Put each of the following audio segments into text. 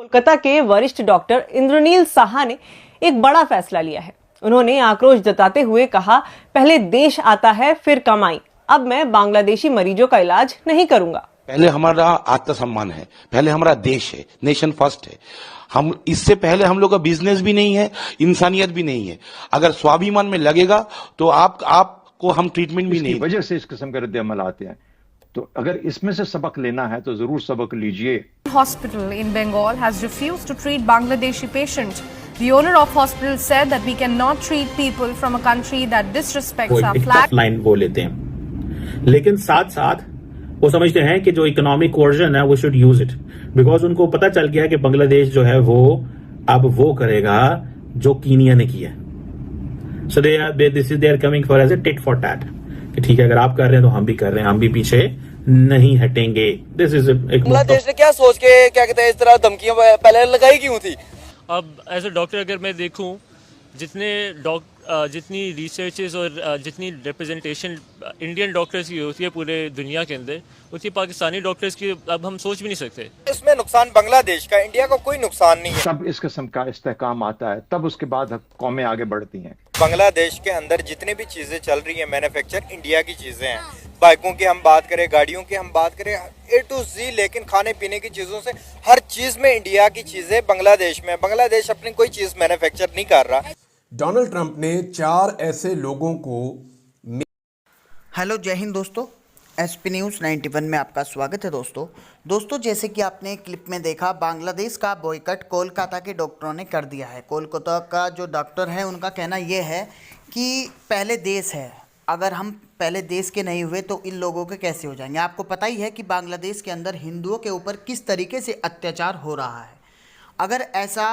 कोलकाता के वरिष्ठ डॉक्टर इंद्रनील साहा ने एक बड़ा फैसला लिया है। उन्होंने आक्रोश जताते हुए कहा, पहले देश आता है फिर कमाई, अब मैं बांग्लादेशी मरीजों का इलाज नहीं करूंगा। पहले हमारा आत्मसम्मान है, पहले हमारा देश है, नेशन फर्स्ट है। हम इससे पहले हम लोग का बिजनेस भी नहीं है, इंसानियत भी नहीं है। अगर स्वाभिमान में लगेगा तो आपको हम ट्रीटमेंट भी नहीं। वजह से इस किस्म के रद्द अमल आते हैं, तो अगर इसमें से सबक लेना है तो जरूर सबक लीजिए। Hospital in Bengal has refused to treat Bangladeshi patients. The owner of hospital said that we cannot treat people from a country that disrespects our flag. Line वो लेते हैं, लेकिन साथ साथ वो समझते हैं कि जो इकोनॉमिक कोर्जन है वो शुड यूज इट, बिकॉज उनको पता चल गया कि बांग्लादेश जो है वो अब वो करेगा जो कीनिया ने किया। So they are coming for as a tit for tat, कि ठीक है अगर आप कर रहे हैं तो हम भी कर रहे हैं, हम भी पीछे नहीं हटेंगे। दिस इज बांग्लादेश ने क्या सोच के क्या कहते हैं इस तरह धमकियां पहले लगाई क्यों थी? अब एज ए डॉक्टर अगर मैं देखूं, जितनी रिसर्चेस और जितनी रिप्रेजेंटेशन इंडियन डॉक्टर्स की होती है पूरे दुनिया के अंदर, उतनी पाकिस्तानी डॉक्टर्स की अब हम सोच भी नहीं सकते। इसमें नुकसान बांग्लादेश का, इंडिया को कोई नुकसान नहीं है। तब इस किस्म का इस्तेहकाम आता है, तब उसके बाद कौमें आगे बढ़ती हैं। बांग्लादेश के अंदर जितनी भी चीजें चल रही हैं मैन्युफैक्चर, इंडिया की चीजें हैं। बाइकों की हम बात करें, गाड़ियों की हम बात करें, A to Z, लेकिन खाने पीने की चीजों से हर चीज में इंडिया की चीजें बांग्लादेश में। बांग्लादेश अपनी कोई चीज मैन्युफैक्चर नहीं कर रहा। डोनाल्ड ट्रंप ने 4 ऐसे लोगों को। हेलो, जय हिंद दोस्तों, SP न्यूज़ 91 में आपका स्वागत है। दोस्तों जैसे कि आपने क्लिप में देखा, बांग्लादेश का बॉयकट कोलकाता के डॉक्टरों ने कर दिया है। कोलकाता का जो डॉक्टर है उनका कहना ये है कि पहले देश है, अगर हम पहले देश के नहीं हुए तो इन लोगों के कैसे हो जाएंगे। आपको पता ही है कि बांग्लादेश के अंदर हिंदुओं के ऊपर किस तरीके से अत्याचार हो रहा है। अगर ऐसा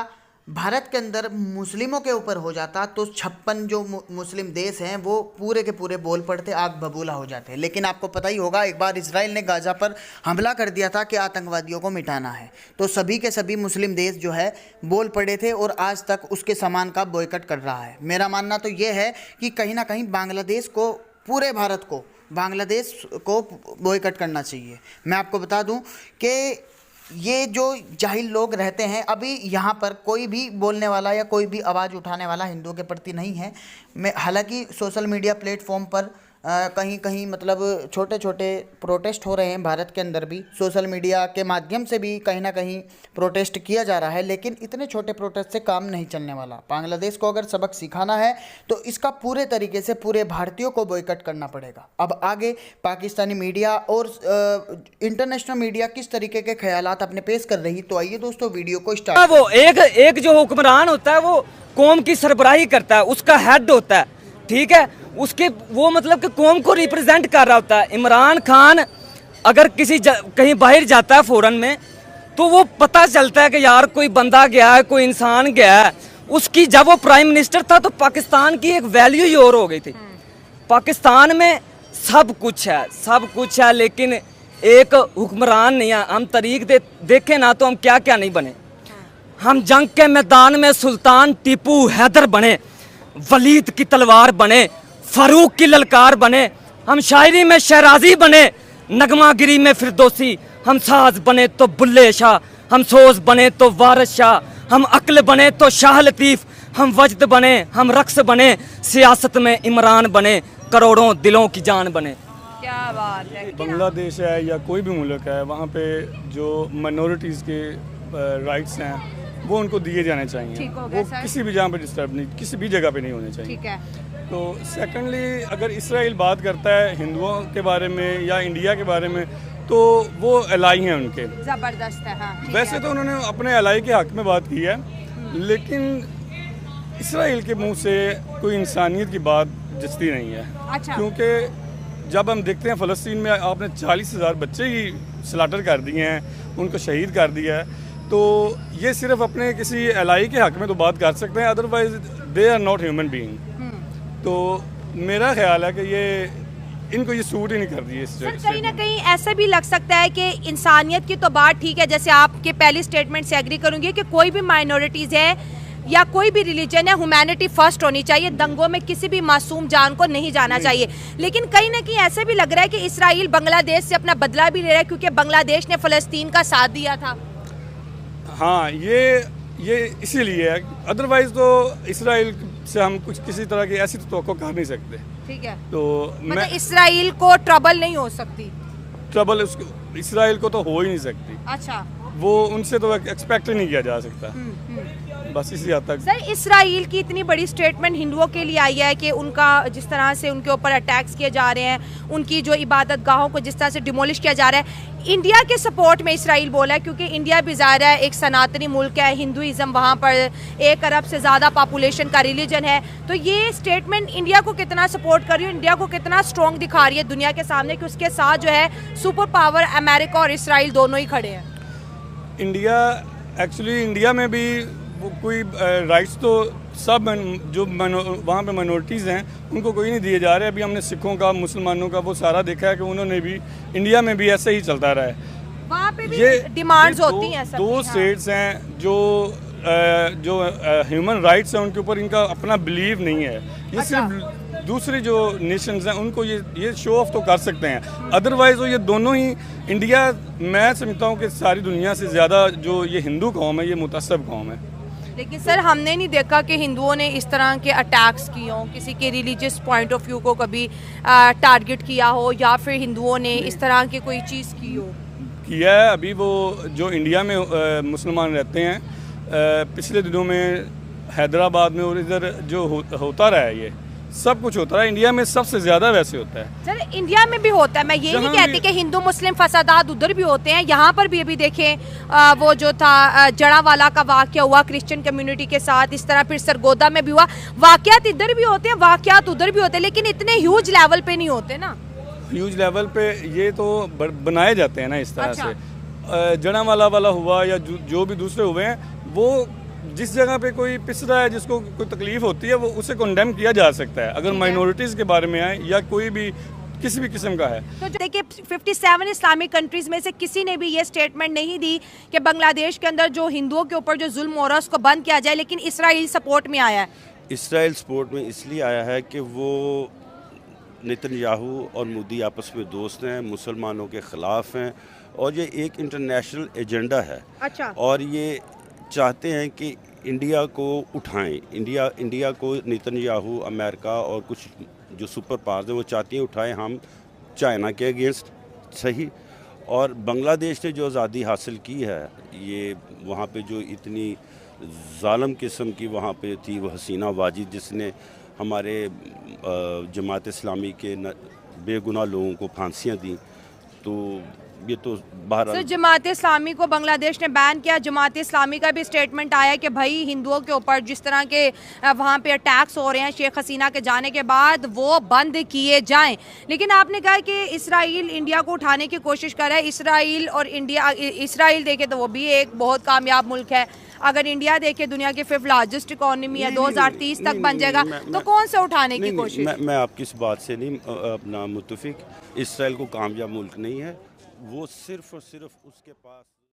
भारत के अंदर मुस्लिमों के ऊपर हो जाता तो 56 जो मुस्लिम देश हैं वो पूरे के पूरे बोल पड़ते, आग बबूला हो जाते। लेकिन आपको पता ही होगा, एक बार इजराइल ने गाज़ा पर हमला कर दिया था कि आतंकवादियों को मिटाना है, तो सभी के सभी मुस्लिम देश जो है बोल पड़े थे और आज तक उसके सामान का बॉयकट कर रहा है। मेरा मानना तो ये है कि कहीं ना कहीं बांग्लादेश को, पूरे भारत को बांग्लादेश को बॉयकट करना चाहिए। मैं आपको बता दूं कि ये जो जाहिल लोग रहते हैं, अभी यहाँ पर कोई भी बोलने वाला या कोई भी आवाज़ उठाने वाला हिंदुओं के प्रति नहीं है। मैं हालांकि सोशल मीडिया प्लेटफॉर्म पर कहीं कहीं मतलब छोटे छोटे प्रोटेस्ट हो रहे हैं, भारत के अंदर भी सोशल मीडिया के माध्यम से भी कहीं ना कहीं प्रोटेस्ट किया जा रहा है, लेकिन इतने छोटे प्रोटेस्ट से काम नहीं चलने वाला। बांग्लादेश को अगर सबक सिखाना है तो इसका पूरे तरीके से पूरे भारतीयों को बॉयकट करना पड़ेगा। अब आगे पाकिस्तानी मीडिया और इंटरनेशनल मीडिया किस तरीके के ख्यालात अपने पेश कर रही, तो आइए दोस्तों वीडियो को स्टार्ट। वो एक जो हुक्मरान होता है वो कौम की सरबराही करता है, उसका हेड होता है, ठीक है, उसके वो मतलब कि कौम को रिप्रेजेंट कर रहा होता है। इमरान खान अगर कहीं बाहर जाता है फॉरेन में, तो वो पता चलता है कि यार कोई बंदा गया है, कोई इंसान गया है। उसकी जब वो प्राइम मिनिस्टर था तो पाकिस्तान की एक वैल्यू ही और हो गई थी। पाकिस्तान में सब कुछ है, लेकिन एक हुक्मरान नहीं है। हम तरीक देखें ना तो हम क्या क्या नहीं बने। हम जंग के मैदान में सुल्तान टीपू हैदर बने, वलीद की तलवार बने, फारूक की ललकार बने। हम शायरी में शहराजी बने, नगमागिरी में फिरदौसी। हम साज बने तो बुल्ले शाह, हम सोज बने तो वारिस शाह, हम अक्ल बने तो शाह लतीफ़, हम वजद बने, हम रक्स बने, सियासत में इमरान बने, करोड़ों दिलों की जान बने। क्या बात है। बांग्लादेश है या कोई भी मुल्क है, वहाँ पे जो माइनॉरिटीज़ के राइट्स हैं वो उनको दिए जाने चाहिए। वो किसी भी जगह पे डिस्टर्ब नहीं, किसी भी जगह पे नहीं होने चाहिए। ठीक है। तो सेकंडली, अगर इसराइल बात करता है हिंदुओं के बारे में या इंडिया के बारे में, तो वो एलाई हैं उनके, जबरदस्त है। हाँ, वैसे तो उन्होंने अपने एलाई के हक में बात की है, लेकिन इसराइल के मुंह से कोई इंसानियत की बात जचती नहीं है। अच्छा। क्योंकि जब हम देखते हैं फ़लस्तीन में आपने 40,000 बच्चे ही स्लाटर कर दिए हैं, उनको शहीद कर दिया है, तो ये सिर्फ अपने किसी एलाई के हक में तो बात कर सकते हैं, otherwise they are not human being. तो मेरा ख्याल है कि ये इनको ये सूट ही नहीं कर रही है। सर, कहीं ना कहीं ऐसा भी लग सकता है कि इंसानियत की तो बात ठीक है, जैसे आपके पहली स्टेटमेंट से एग्री करूंगी कि कोई भी माइनॉरिटीज़ है या कोई भी रिलीजन है, ह्यूमैनिटी फर्स्ट होनी चाहिए। दंगों में किसी भी मासूम जान को नहीं जाना चाहिए। लेकिन कहीं ना कहीं ऐसा भी लग रहा है कि इसराइल बांग्लादेश से अपना बदला भी ले रहा है, क्योंकि बांग्लादेश ने फ़लस्तीन का साथ दिया था। हाँ, ये इसीलिए है, अदरवाइज तो इसराइल से हम कुछ किसी तरह की ऐसी तो कर नहीं सकते। ठीक है, तो मतलब इसराइल को ट्रबल नहीं हो सकती? ट्रबल इसराइल को तो हो ही नहीं सकती। अच्छा, वो उनसे तो एक्सपेक्ट ही नहीं किया जा सकता। बस इसी हद तक। सर, इसराइल की इतनी बड़ी स्टेटमेंट हिंदुओं के लिए आई है कि उनका जिस तरह से उनके ऊपर अटैक्स किए जा रहे हैं, उनकी जो इबादत गाहों को जिस तरह से डिमोलिश किया जा रहा है, इंडिया के सपोर्ट में इसराइल बोला है, क्योंकि इंडिया भी ज़ाहिर है एक सनातनी मुल्क है, हिंदुइज़्म वहाँ पर 1 अरब से ज़्यादा पॉपुलेशन का रिलीजन है। तो ये स्टेटमेंट इंडिया को कितना सपोर्ट कर रही है, इंडिया को कितना स्ट्रॉन्ग दिखा रही है दुनिया के सामने कि उसके साथ जो है सुपर पावर अमेरिका और इसराइल दोनों ही खड़े हैं? इंडिया में भी वो कोई राइट्स तो सब जो वहाँ पे माइनॉरिटीज़ हैं उनको कोई नहीं दिए जा रहे। अभी हमने सिखों का, मुसलमानों का वो सारा देखा है कि उन्होंने भी इंडिया में भी ऐसे ही चलता रहा है। वहाँ पे भी डिमांड्स होती हैं। 2 स्टेट्स हैं जो ह्यूमन राइट्स हैं उनके ऊपर इनका अपना बिलीव नहीं है। ये सिर्फ दूसरी जो नेशंस हैं उनको ये शो ऑफ तो कर सकते हैं, अदरवाइज वो ये दोनों ही इंडिया, मैं समझता हूँ कि सारी दुनिया से ज़्यादा जो ये हिंदू कौम है ये मुतअस्सब कौम है। लेकिन सर, हमने नहीं देखा कि हिंदुओं ने इस तरह के अटैक्स किए हों, किसी के रिलीजियस पॉइंट ऑफ व्यू को कभी टारगेट किया हो, या फिर हिंदुओं ने इस तरह की कोई चीज़ की हो। किया है। अभी वो जो इंडिया में मुसलमान रहते हैं, पिछले दिनों में हैदराबाद में और इधर जो होता रहा है, ये सब कुछ होता है इंडिया में सबसे ज्यादा वैसे होता है। सर, इंडिया में भी होता है, मैं ये नहीं कहती कि हिंदू मुस्लिम फसादात उधर भी होते हैं, यहाँ पर भी अभी देखें वो जो था जड़ावाला का वाकया हुआ क्रिश्चियन कम्युनिटी के साथ, इस तरह फिर सरगोदा में भी हुआ। वाकयात इधर भी होते हैं, वाकयात उधर भी होते हैं, लेकिन इतने ह्यूज लेवल पे नहीं होते ना। ह्यूज लेवल पे ये तो बनाए जाते हैं ना इस तरह से। जड़ावाला वाला हुआ या जो भी दूसरे हुए हैं, वो जिस जगह पे कोई पिस रहा है, जिसको कोई तकलीफ होती है, वो उसे कंडेम किया जा सकता है अगर माइनॉरिटीज़ के बारे में आए या कोई भी किसी भी किस्म का है। तो देखिए, 57 इस्लामिक कंट्रीज में से किसी ने भी ये स्टेटमेंट नहीं दी कि बांग्लादेश के अंदर जो हिंदुओं के ऊपर जो जुल्म हो रहा है उसको बंद किया जाए, लेकिन इसराइल सपोर्ट में आया है। इसराइल सपोर्ट में इसलिए आया है कि वो नेतन्याहू और मोदी आपस में दोस्त हैं, मुसलमानों के ख़िलाफ़ हैं, और ये एक इंटरनेशनल एजेंडा है। अच्छा। और ये चाहते हैं कि इंडिया को उठाएं, इंडिया को नेतन्याहू, अमेरिका और कुछ जो सुपर पावर्स हैं वो चाहती हैं उठाएं, हम चाइना के अगेंस्ट सही। और बांग्लादेश ने जो आज़ादी हासिल की है, ये वहाँ पे जो इतनी ज़ालिम किस्म की वहाँ पे थी वो हसीना वाजिद, जिसने हमारे जमात इस्लामी के बेगुनाह लोगों को फांसियाँ दी, तो ये तो सर, जमात इस्लामी को बांग्लादेश ने बैन किया। जमात इस्लामी का भी स्टेटमेंट आया कि भाई हिंदुओं के ऊपर जिस तरह के वहाँ पे अटैक्स हो रहे हैं शेख हसीना के जाने के बाद, वो बंद किए जाएं। लेकिन आपने कहा कि इसराइल इंडिया को उठाने की कोशिश कर रहा है। इसराइल और इंडिया, इसराइल देखे तो वो भी एक बहुत कामयाब मुल्क है। अगर इंडिया देखे दुनिया की 5th लार्जेस्ट इकोनॉमी है, 2030 तक बन जाएगा, तो कौन से उठाने की कोशिश? मैं आपकी इस बात से नहीं अपना मुत्तफिक। इसराइल को कामयाब मुल्क नहीं है, वो सिर्फ और सिर्फ उसके पास